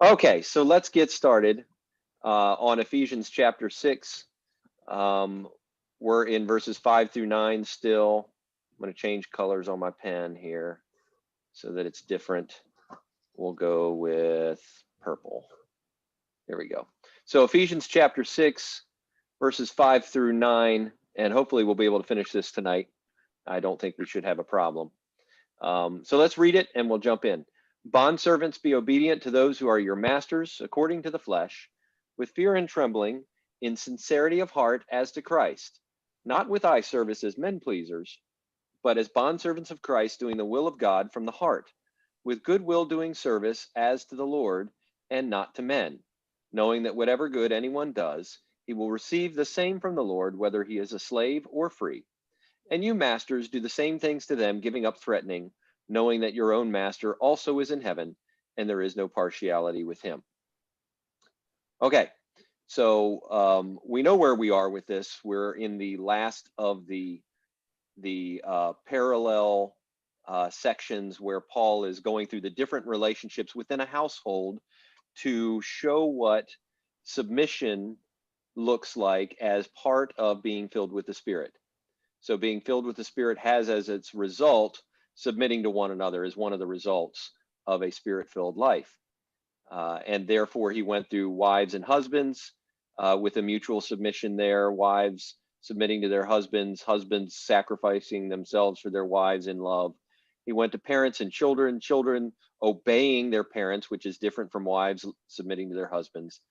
Okay, so let's get started on Ephesians chapter 6. We're in verses 5 through 9 still. I'm going to change colors on my pen here so that it's different. We'll go with purple. There we go. So Ephesians chapter 6, verses 5 through 9, and hopefully we'll be able to finish this tonight. I don't think we should have a problem. So let's read it and we'll jump in. Bondservants, be obedient to those who are your masters according to the flesh, with fear and trembling, in sincerity of heart as to Christ, not with eye service as men pleasers, but as bondservants of Christ, doing the will of God from the heart, with good will doing service as to the Lord and not to men, knowing that whatever good anyone does, he will receive the same from the Lord, whether he is a slave or free. And you masters do the same things to them, giving up threatening, knowing that your own master also is in heaven, and there is no partiality with him. Okay, so we know where we are with this. We're in the last of the parallel sections where Paul is going through the different relationships within a household to show what submission looks like as part of being filled with the Spirit. So being filled with the Spirit has as its result submitting to one another is one of the results of a Spirit-filled life. And therefore he went through wives and husbands with a mutual submission there, wives submitting to their husbands, husbands sacrificing themselves for their wives in love. He went to parents and children, children obeying their parents, which is different from wives submitting to their husbands,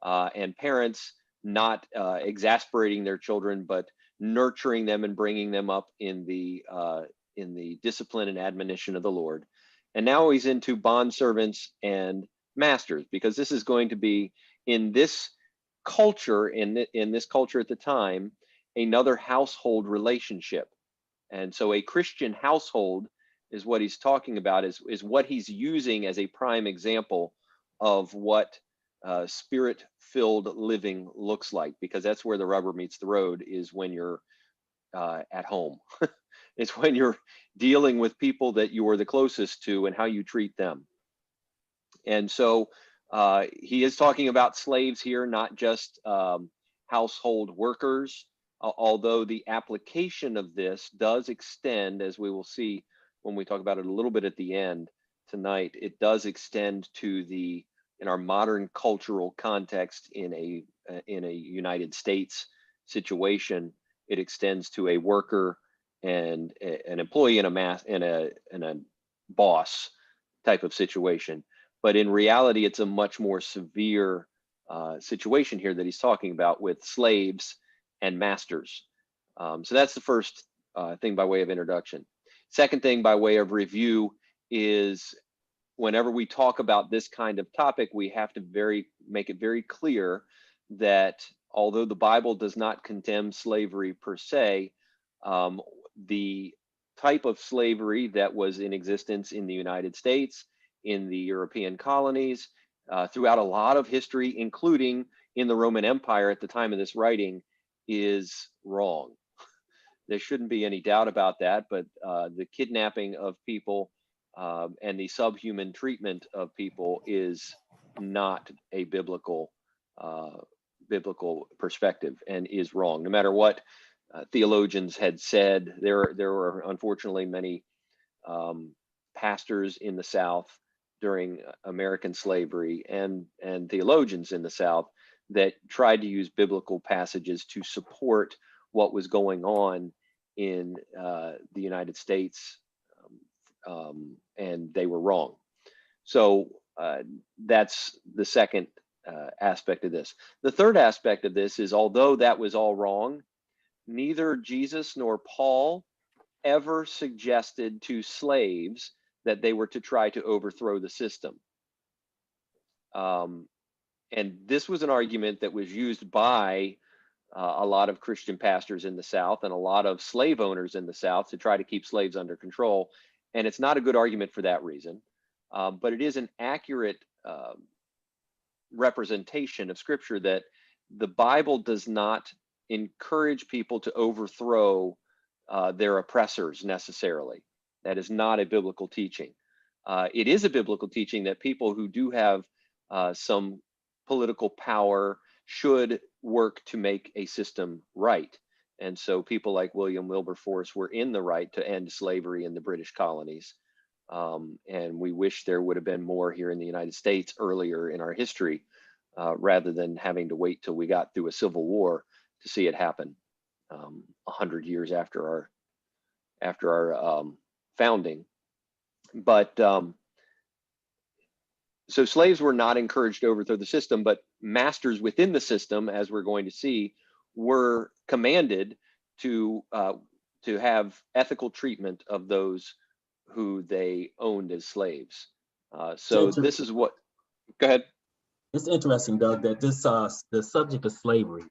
and parents not exasperating their children, but nurturing them and bringing them up in the discipline and admonition of the Lord. And now he's into bondservants and masters, because this is going to be in this culture, in this culture at the time, another household relationship. And so a Christian household is what he's talking about, is what he's using as a prime example of what Spirit-filled living looks like, because that's where the rubber meets the road, is when you're at home. It's when you're dealing with people that you are the closest to and how you treat them. And so he is talking about slaves here, not just household workers, although the application of this does extend, as we will see when we talk about it a little bit at the end tonight, it does extend to in our modern cultural context in a United States situation. It extends to a worker and an employee and a boss type of situation. But in reality, it's a much more severe situation here that he's talking about with slaves and masters. So that's the first thing by way of introduction. Second thing by way of review is, whenever we talk about this kind of topic, we have to make it very clear that although the Bible does not condemn slavery per se, the type of slavery that was in existence in the United States, in the European colonies, throughout a lot of history, including in the Roman Empire at the time of this writing, is wrong. There shouldn't be any doubt about that, but the kidnapping of people and the subhuman treatment of people is not a biblical perspective, and is wrong. No matter what theologians had said, there were unfortunately many pastors in the South during American slavery and theologians in the South that tried to use biblical passages to support what was going on in the United States, and they were wrong. So that's the second aspect of this. The third aspect of this is, although that was all wrong, neither Jesus nor Paul ever suggested to slaves that they were to try to overthrow the system. And this was an argument that was used by a lot of Christian pastors in the South and a lot of slave owners in the South to try to keep slaves under control. And it's not a good argument for that reason, but it is an accurate representation of Scripture that the Bible does not encourage people to overthrow their oppressors necessarily. That is not a biblical teaching. It is a biblical teaching that people who do have some political power should work to make a system right. And so people like William Wilberforce were in the right to end slavery in the British colonies. And we wish there would have been more here in the United States earlier in our history, rather than having to wait till we got through a civil war to see it happen 100 years after our founding. But so slaves were not encouraged to overthrow the system, but masters within the system, as we're going to see, were commanded to have ethical treatment of those who they owned as slaves. So this is what. Go ahead. It's interesting, Doug, that this the subject of slavery.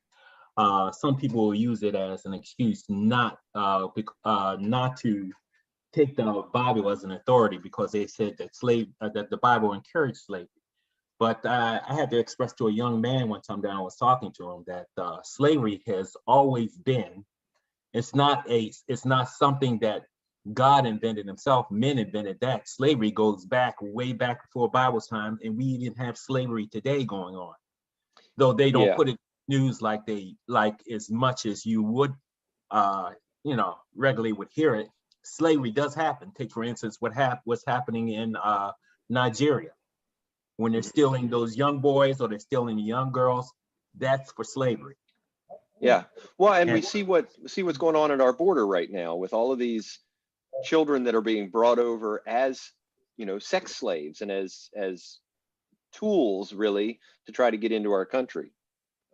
Some people will use it as an excuse not to take the Bible as an authority because they said that that the Bible encouraged slavery. But I had to express to a young man one time that I was talking to him that slavery has always been. It's not something that God invented himself. Men invented that. Slavery goes back way back before Bible's time, and we even have slavery today going on. Though they don't put it in news like as much as you would, regularly would hear it. Slavery does happen. Take for instance what's happening in Nigeria, when they're stealing those young boys or they're stealing the young girls. That's for slavery. Yeah, well, and we see what's going on at our border right now with all of these children that are being brought over as, sex slaves and as tools, really, to try to get into our country.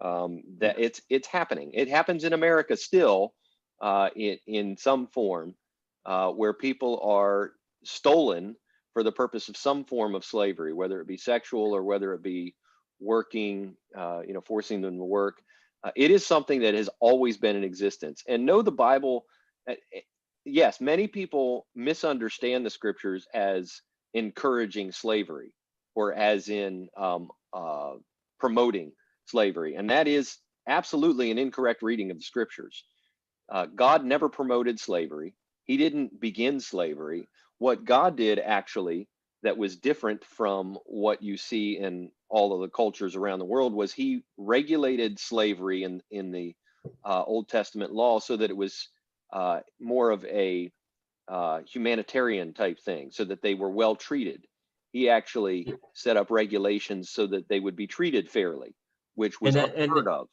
That it's happening. It happens in America still, in some form, where people are stolen for the purpose of some form of slavery, whether it be sexual or whether it be working, forcing them to work. It is something that has always been in existence. And know the Bible. Yes, many people misunderstand the scriptures as encouraging slavery or as in promoting slavery. And that is absolutely an incorrect reading of the scriptures. God never promoted slavery. He didn't begin slavery. What God did actually that was different from what you see in all of the cultures around the world was he regulated slavery in the Old Testament law so that it was more of a humanitarian type thing, so that they were well treated. He actually set up regulations so that they would be treated fairly, which was unheard of.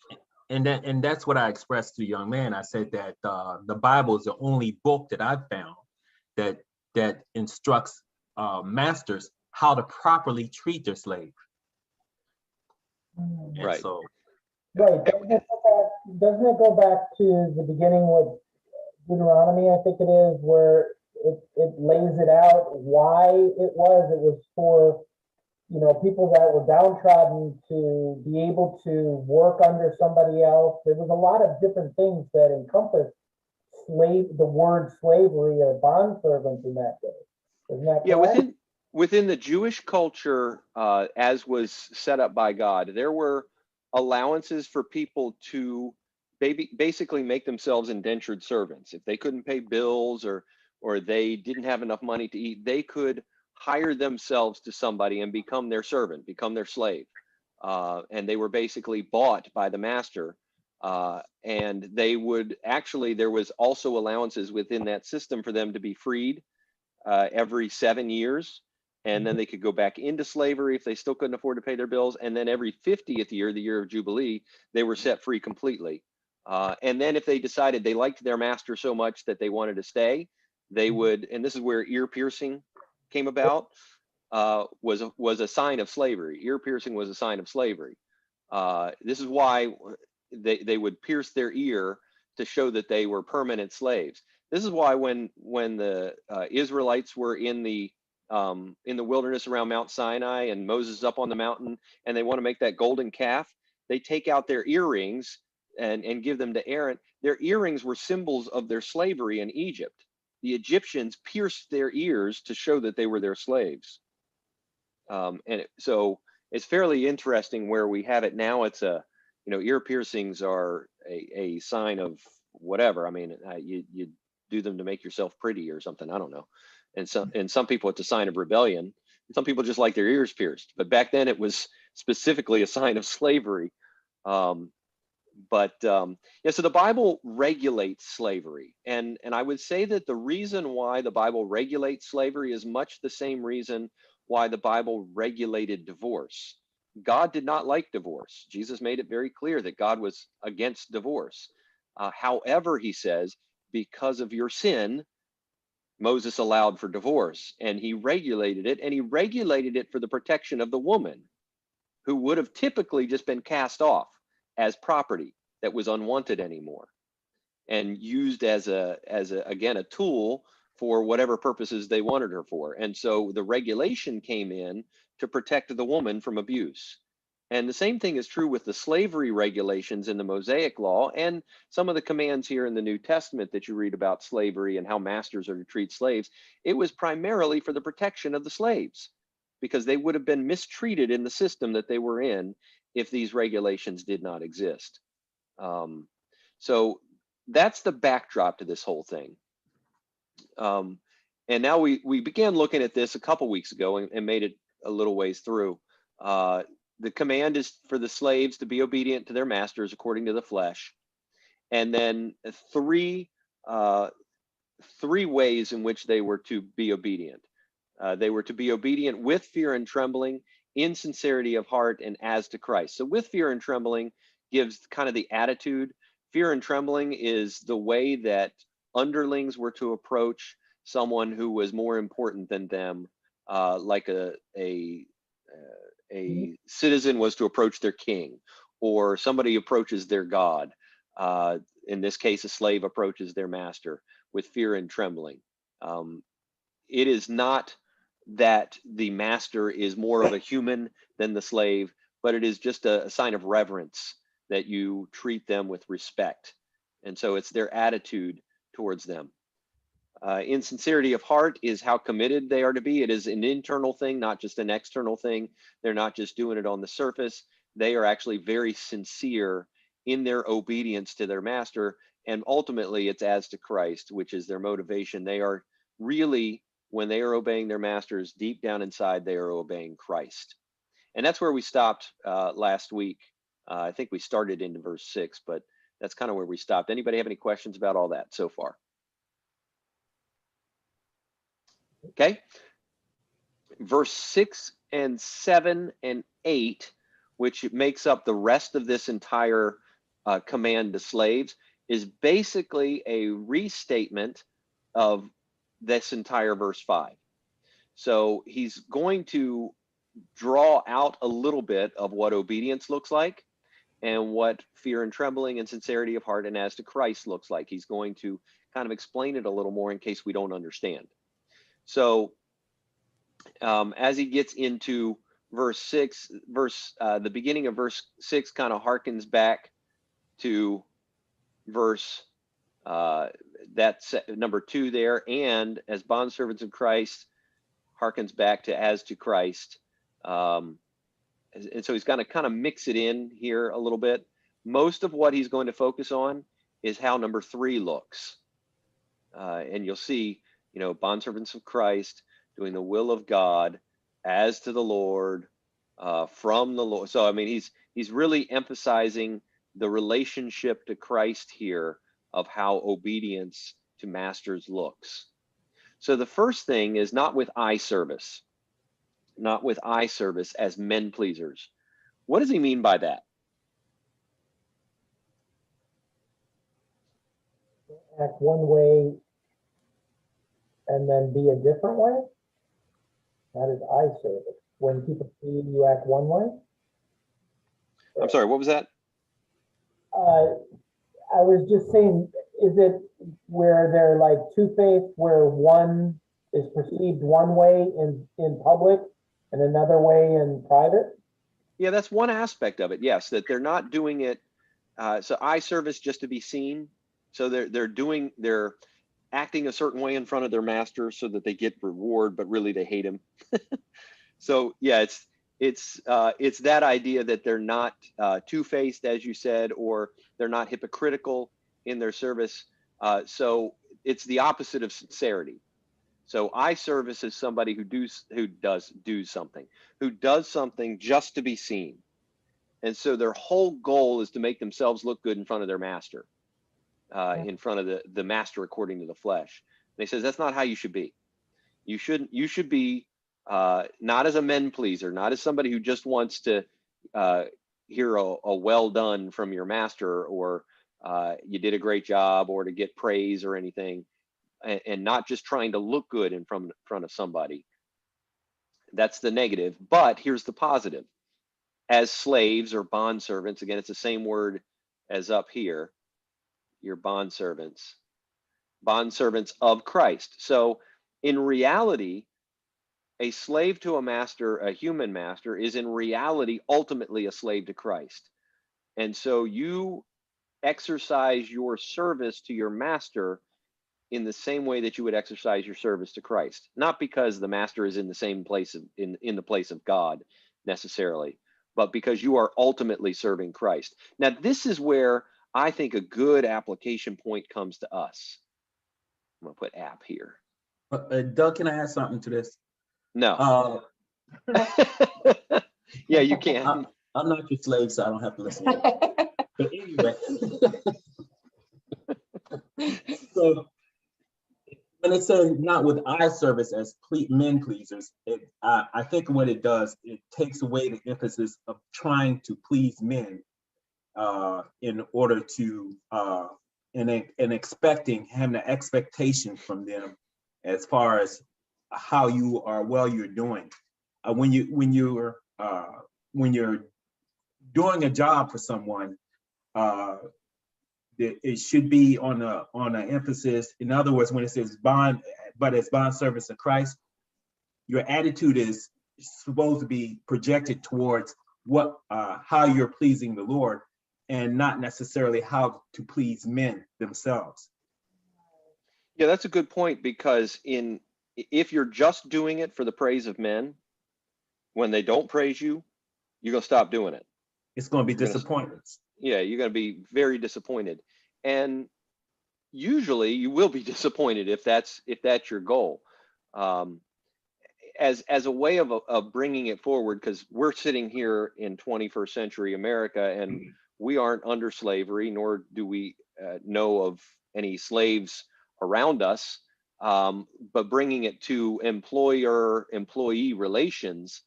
And that's what I expressed to the young man. I said that the Bible is the only book that I've found that instructs masters how to properly treat their slave. Right. So, right. Doesn't it go back to the beginning with Deuteronomy, I think it is, where it lays it out why it was for people that were downtrodden to be able to work under somebody else. There was a lot of different things that encompassed the word slavery or bondservant in that day. Isn't that correct? Within the Jewish culture, as was set up by God, there were allowances for people to basically make themselves indentured servants. If they couldn't pay bills or they didn't have enough money to eat, they could hire themselves to somebody and become their servant, become their slave. And they were basically bought by the master. And they would actually, there was also allowances within that system for them to be freed every 7 years. And then they could go back into slavery if they still couldn't afford to pay their bills. And then every 50th year, the year of Jubilee, they were set free completely. And then if they decided they liked their master so much that they wanted to stay, they would, and this is where ear piercing came about, was a sign of slavery. Ear piercing was a sign of slavery. This is why they would pierce their ear to show that they were permanent slaves. This is why when the Israelites were in the wilderness around Mount Sinai and Moses is up on the mountain and they want to make that golden calf, they take out their earrings and give them to Aaron. Their earrings were symbols of their slavery in Egypt. The Egyptians pierced their ears to show that they were their slaves. So it's fairly interesting where we have it now. It's ear piercings are a sign of whatever. I mean, you do them to make yourself pretty or something. I don't know. And some people, it's a sign of rebellion. Some people just like their ears pierced. But back then it was specifically a sign of slavery. Yeah, so the Bible regulates slavery, and I would say that the reason why the Bible regulates slavery is much the same reason why the Bible regulated divorce. God did not like divorce. Jesus made it very clear that God was against divorce. However, he says, because of your sin, Moses allowed for divorce, and he regulated it, and he regulated it for the protection of the woman, who would have typically just been cast off as property that was unwanted anymore and used as again a tool for whatever purposes they wanted her for. And so the regulation came in to protect the woman from abuse. And the same thing is true with the slavery regulations in the Mosaic Law and some of the commands here in the New Testament that you read about slavery and how masters are to treat slaves. It was primarily for the protection of the slaves, because they would have been mistreated in the system that they were in if these regulations did not exist. So that's the backdrop to this whole thing. And now we began looking at this a couple weeks ago and made it a little ways through. The command is for the slaves to be obedient to their masters according to the flesh. And then three ways in which they were to be obedient. They were to be obedient with fear and trembling, in sincerity of heart, and as to Christ. So with fear and trembling gives kind of the attitude. Fear and trembling is the way that underlings were to approach someone who was more important than them, like a citizen was to approach their king, or somebody approaches their God. In this case, a slave approaches their master with fear and trembling. It is not that the master is more of a human than the slave, but it is just a sign of reverence that you treat them with respect. And so it's their attitude towards them. Insincerity of heart is how committed they are to be. It is an internal thing, not just an external thing. They're not just doing it on the surface. They are actually very sincere in their obedience to their master. And ultimately, it's as to Christ, which is their motivation. They are really, when they are obeying their masters, deep down inside, they are obeying Christ. And that's where we stopped last week. I think we started into verse 6, but that's kind of where we stopped. Anybody have any questions about all that so far? Okay. Verse 6 and 7 and 8, which makes up the rest of this entire command to slaves, is basically a restatement of this entire verse 5. So he's going to draw out a little bit of what obedience looks like and what fear and trembling and sincerity of heart and as to Christ looks like. He's going to kind of explain it a little more in case we don't understand. So as he gets into verse 6, the beginning of verse 6 kind of harkens back to verse that's number 2 there, and as bondservants of Christ harkens back to as to Christ. And so he's going to kind of mix it in here a little bit. Most of what he's going to focus on is how number 3 looks. And you'll see, bondservants of Christ, doing the will of God, as to the Lord, from the Lord. So, I mean, he's really emphasizing the relationship to Christ here of how obedience to masters looks. So the first thing is not with eye service as men pleasers. What does he mean by that? Act one way and then be a different way? That is eye service. When people see you act one way? I'm sorry, what was that? I was just saying, is it where they're like two-faced, where one is perceived one way in public and another way in private? Yeah, that's one aspect of it. Yes, that they're not doing it. So eye service just to be seen. So they're acting a certain way in front of their master so that they get reward, but really they hate him. So yeah, it's that idea that they're not two-faced, as you said, or they're not hypocritical in their service. So it's the opposite of sincerity. So eye service is somebody who does something just to be seen. And so their whole goal is to make themselves look good in front of their master, in front of the master according to the flesh. And he says that's not how you should be. You should be not as a men pleaser, not as somebody who just wants to hear a well done from your master, or you did a great job, or to get praise or anything, and not just trying to look good in front of somebody. That's the negative. But here's the positive. As slaves or bondservants, again, it's the same word as up here, your bondservants of Christ. So in reality, a slave to a master, a human master, is in reality ultimately a slave to Christ. And so you exercise your service to your master in the same way that you would exercise your service to Christ, not because the master is in the same place in the place of God necessarily, but because you are ultimately serving Christ. Now, this is where I think a good application point comes to us. I'm gonna put app here. Doug, can I add something to this? No. Yeah, you can. I'm not your slave, so I don't have to listen to it. But anyway, so when it says not with eye service as men pleasers, I think what it does, it takes away the emphasis of trying to please men in order to and expecting, having an expectation from them as far as how you're doing. When you're doing a job for someone, it should be on an emphasis. In other words, when it says bond, but as bond service of Christ, your attitude is supposed to be projected towards how you're pleasing the Lord, and not necessarily how to please men themselves. Yeah, that's a good point, because if you're just doing it for the praise of men, when they don't praise you, you're gonna stop doing it. It's going to be disappointments. Yeah, you're going to be very disappointed, and usually you will be disappointed if that's your goal. As a way of bringing it forward, because we're sitting here in 21st century America, and we aren't under slavery, nor do we know of any slaves around us. But bringing it to employer-employee relations,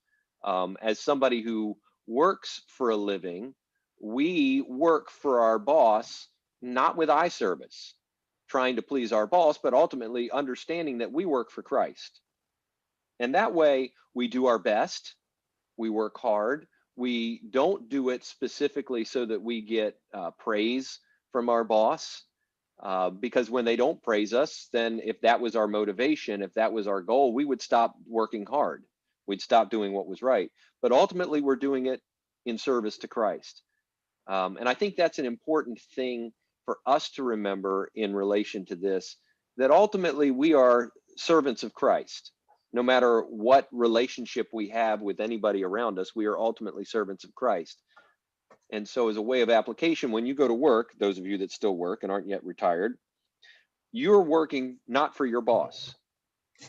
as somebody who works for a living, we work for our boss, not with eye service, trying to please our boss, but ultimately understanding that we work for Christ. And that way we do our best, we work hard, we don't do it specifically so that we get praise from our boss, because when they don't praise us, then if that was our motivation, if that was our goal, we would stop working hard. We'd stop doing what was right. But ultimately, we're doing it in service to Christ. And I think that's an important thing for us to remember in relation to this, that ultimately we are servants of Christ. No matter what relationship we have with anybody around us, we are ultimately servants of Christ. And so as a way of application, when you go to work, those of you that still work and aren't yet retired, you're working not for your boss.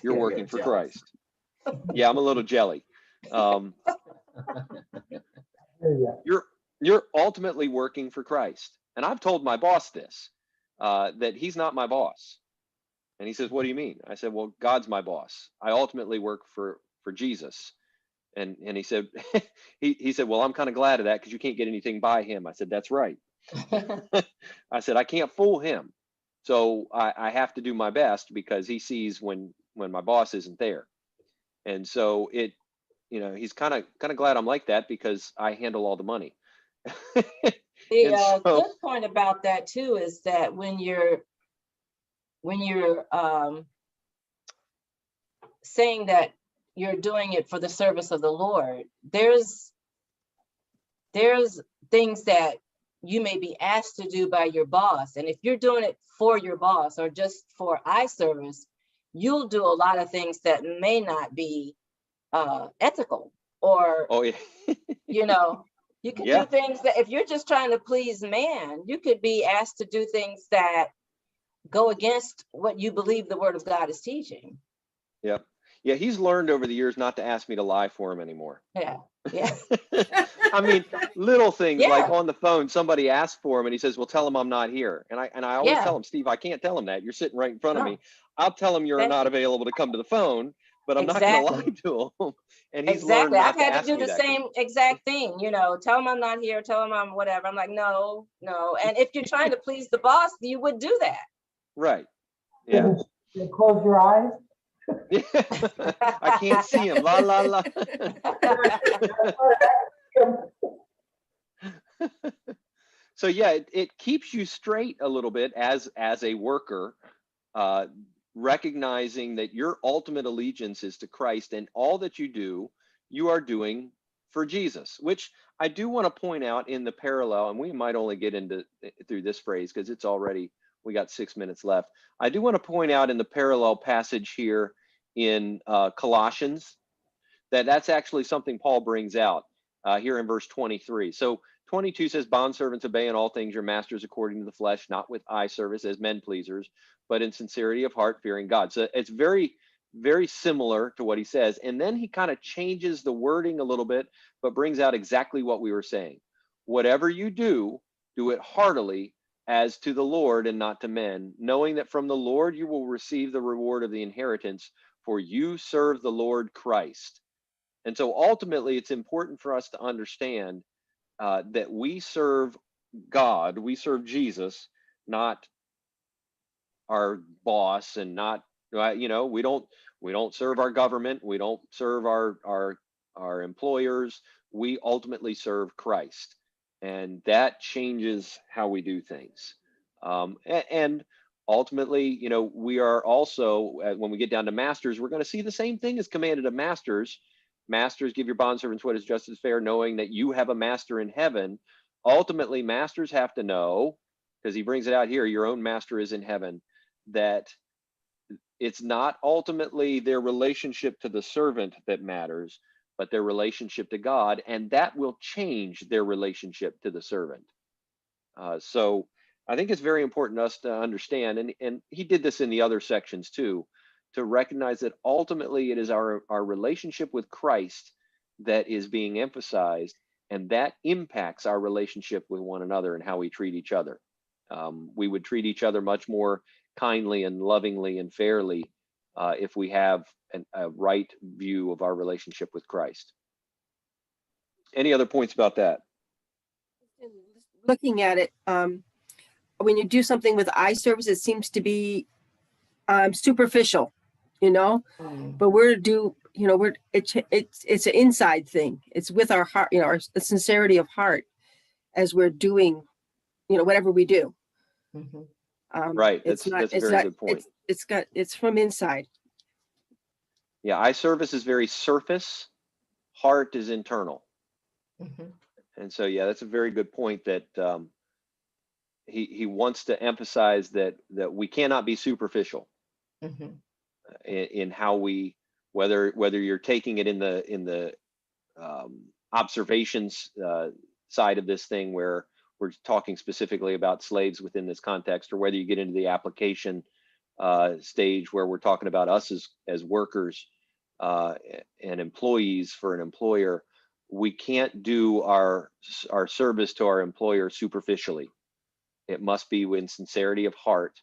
You're working for Christ. Yeah, I'm a little jelly. You're ultimately working for Christ. And I've told my boss this, that he's not my boss. And he says, what do you mean? I said, well, God's my boss. I ultimately work for Jesus. And he said, he said, well, I'm kind of glad of that, because you can't get anything by him. I said, that's right. I said, I can't fool him. So I have to do my best, because he sees when my boss isn't there. And so he's kind of glad I'm like that, because I handle all the money. The good point about that too is that when you're saying that you're doing it for the service of the Lord, there's things that you may be asked to do by your boss, and if you're doing it for your boss or just for eye service, you'll do a lot of things that may not be ethical, or you can do things that if you're just trying to please man, you could be asked to do things that go against what you believe the Word of God is teaching. Yep. Yeah, he's learned over the years not to ask me to lie for him anymore. Yeah, yeah, I mean, little things like yeah, on the phone, somebody asks for him and he says, well, tell him I'm not here. And I always yeah. tell him, Steve, I can't tell him that. You're sitting right in front of No, me. I'll tell him you're not exactly, available to come to the phone, but I'm not going to exactly, lie to him. And he's learned exactly. I've not to had to ask do me the that. same exact thing, you know, tell them I'm not here, tell them I'm whatever. I'm like, no, no. And if you're trying to please the boss, you would do that. Right. Yeah. Close your eyes. I can't see him. La, la, la. So yeah, it keeps you straight a little bit as a worker, uh, recognizing that your ultimate allegiance is to Christ, and all that you do, you are doing for Jesus. Which I do want to point out in the parallel, and we might only get into through this phrase because it's already, we got 6 minutes left. I do want to point out in the parallel passage here in Colossians that that's actually something Paul brings out here in verse 23. So 22 says, bondservants, obey in all things your masters according to the flesh, not with eye service as men pleasers, but in sincerity of heart, fearing God. So it's very, very similar to what he says. And then he kind of changes the wording a little bit, but brings out exactly what we were saying. Whatever you do, do it heartily as to the Lord and not to men, knowing that from the Lord you will receive the reward of the inheritance, for you serve the Lord Christ. And so ultimately, it's important for us to understand that we serve God, we serve Jesus, not our boss, and not, you know, we don't serve our government, we don't serve our employers. We ultimately serve Christ, and that changes how we do things. And ultimately, you know, we are also, when we get down to masters, we're going to see the same thing as commanded of masters. Masters, give your bondservants what is just as fair, knowing that you have a master in heaven. Ultimately, masters have to know, because he brings it out here, your own master is in heaven, that it's not ultimately their relationship to the servant that matters, but their relationship to God, and that will change their relationship to the servant. So I think it's very important to us to understand, and he did this in the other sections too, to recognize that ultimately it is our relationship with Christ that is being emphasized, and that impacts our relationship with one another and how we treat each other. We would treat each other much more kindly and lovingly and fairly if we have a right view of our relationship with Christ. Any other points about that? Looking at it, when you do something with eye service, it seems to be superficial, you know. But it's an inside thing. It's with our heart, you know, the sincerity of heart as we're doing, you know, whatever we do. Mhm. Right. That's a very good point. It's from inside. Yeah, eye service is very surface, heart is internal. Mhm. And so, yeah, that's a very good point that he wants to emphasize that we cannot be superficial Mhm. in how we, whether you're taking it in the observations side of this thing, where we're talking specifically about slaves within this context, or whether you get into the application stage where we're talking about us as workers and employees for an employer. We can't do our service to our employer superficially. It must be in sincerity of heart,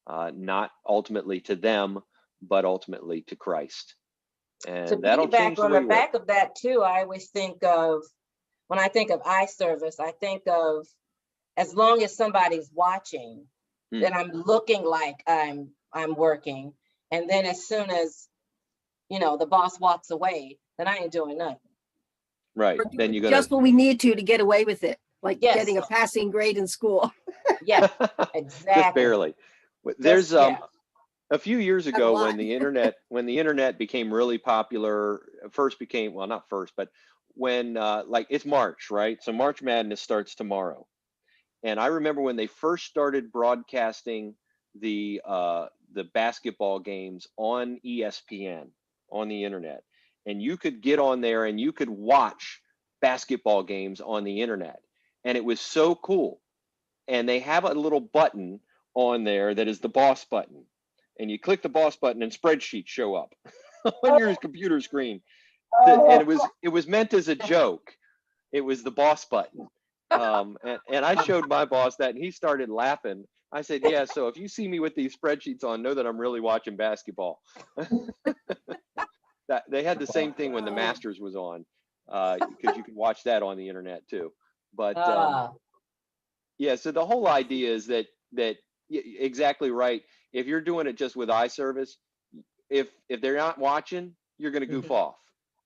not ultimately to them, but ultimately to Christ. And To that'll change piggyback the on way the you work. back of that too, I always think of, when I think of eye service, I think of, as long as somebody's watching, then I'm looking like I'm working. And then as soon as, you know, the boss walks away, then I ain't doing nothing. Right. We're Then doing you're just gonna. what we need to get away with it, like Yes. getting a passing grade in school. Yeah, exactly. Just barely. There's Just, yeah. a few years Not a ago lot. when the internet became really popular, well, not first, but when like it's March, right? So March Madness starts tomorrow. And I remember when they first started broadcasting the basketball games on ESPN on the internet, and you could get on there and you could watch basketball games on the internet, and it was so cool. And they have a little button on there that is the boss button, and you click the boss button and spreadsheets show up on your computer screen. And it was meant as a joke. It was the boss button. And I showed my boss that, and he started laughing. I said, yeah, so if you see me with these spreadsheets on, know that I'm really watching basketball. That they had the same thing when the Masters was on, because you can watch that on the internet too. But yeah, so the whole idea is that exactly right. If you're doing it just with eye service, if they're not watching, you're going to goof off.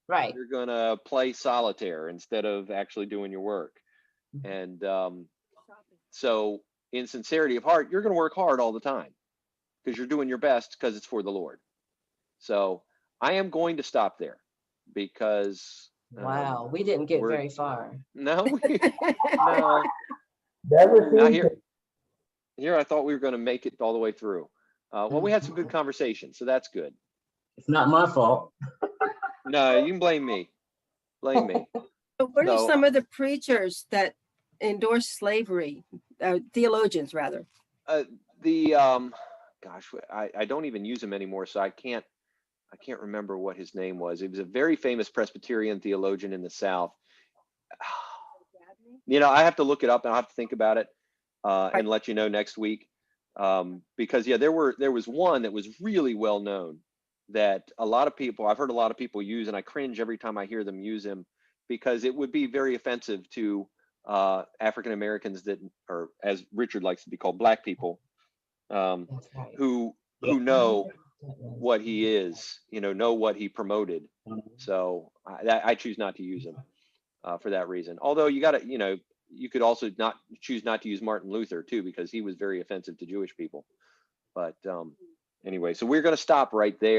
Right. You're going to play solitaire instead of actually doing your work. And so in sincerity of heart, you're going to work hard all the time because you're doing your best because it's for the Lord. So I am going to stop there because Wow, we didn't get very far. no, no. Never Now seen it. here I thought we were going to make it all the way through. Well, we had some good conversation, so that's good. It's not my fault. No, you can blame me. Blame me. But what are So- some of the preachers that endorse slavery, theologians rather? Gosh, I don't even use him anymore, so I can't remember what his name was. He was a very famous Presbyterian theologian in the South. You know, I have to look it up and I'll have to think about it and let you know next week. Because yeah, there was one that was really well known that I've heard a lot of people use, and I cringe every time I hear them use him because it would be very offensive to African Americans that, or as Richard likes to be called, Black people, That's right. who know what he is, know what he promoted. So I choose not to use him for that reason. Although you could also choose not to use Martin Luther too, because he was very offensive to Jewish people. But anyway, so we're going to stop right there.